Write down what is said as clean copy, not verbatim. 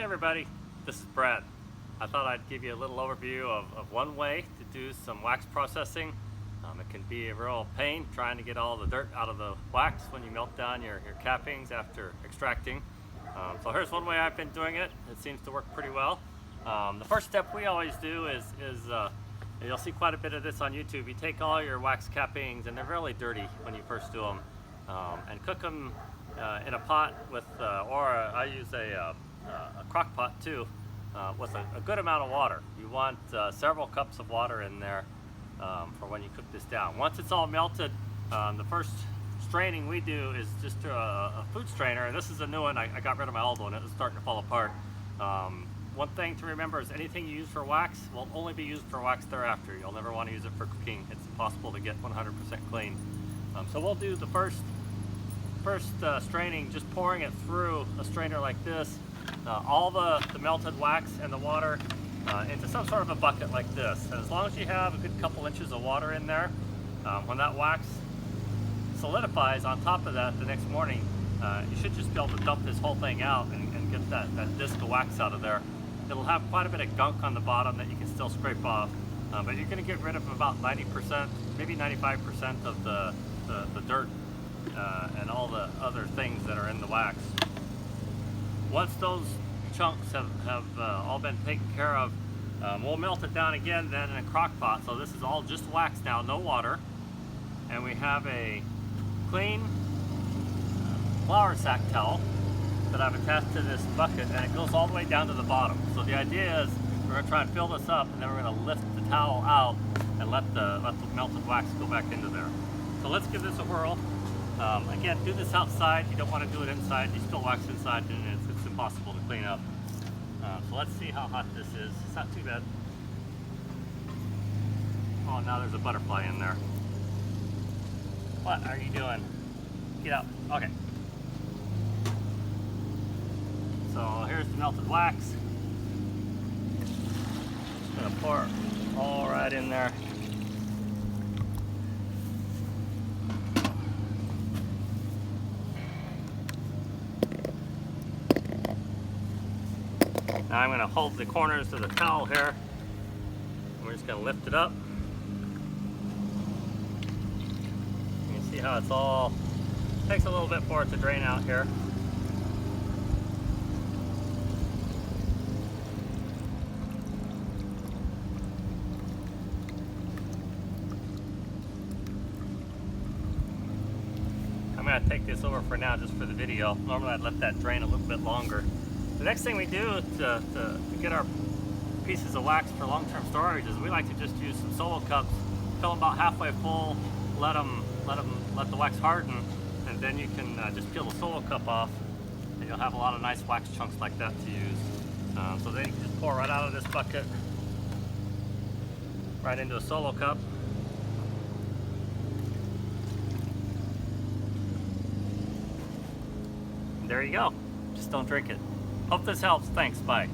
everybody, this is Brad. I thought I'd give you a little overview of one way to do some wax processing. It can be a real pain trying to get all the dirt out of the wax when you melt down your cappings after extracting. So here's one way I've been doing it. It seems to work pretty well. The first step we always do is you'll see quite a bit of this on YouTube. You take all your wax cappings, and they're really dirty when you first do them, and cook them in a pot with, I use a crock pot too, with a good amount of water. You want several cups of water in there for when you cook this down. Once it's all melted, the first straining we do is just a food strainer, and this is a new one. I got rid of my old one. It was starting to fall apart. One thing to remember is anything you use for wax will only be used for wax thereafter. You'll never want to use it for cooking. It's impossible to get 100% clean. So we'll do the first straining, just pouring it through a strainer like this, all the melted wax and the water into some sort of a bucket like this. And as long as you have a good couple inches of water in there, when that wax solidifies on top of that the next morning, you should just be able to dump this whole thing out and get that disc of wax out of there. It'll have quite a bit of gunk on the bottom that you can still scrape off, but you're going to get rid of about 90%, maybe 95% of the dirt and all the other things that are in the wax. Once those chunks have all been taken care of, we'll melt it down again then in a crock pot. So this is all just wax now, no water, and we have a clean flour sack towel that I've attached to this bucket, and it goes all the way down to the bottom. So the idea is we're going to try and fill this up, and then we're going to lift the towel out and let the melted wax go back into there. So let's give this a whirl. Again, do this outside. You don't want to do it inside. You spill wax inside, and it's impossible to clean up. So let's see how hot this is. It's not too bad. Oh, now there's a butterfly in there. What are you doing? Get out. Okay. So here's the melted wax. Just gonna pour it all right in there. Now I'm going to hold the corners of the towel here. We're just going to lift it up. You can see how it's all, takes a little bit for it to drain out here. I'm going to take this over for now just for the video. Normally I'd let that drain a little bit longer. The next thing we do to get our pieces of wax for long-term storage is we like to just use some solo cups, fill them about halfway full, let the wax harden, and then you can just peel the solo cup off, and you'll have a lot of nice wax chunks like that to use. So then you can just pour right out of this bucket, right into a solo cup. And there you go. Just don't drink it. Hope this helps. Thanks. Bye.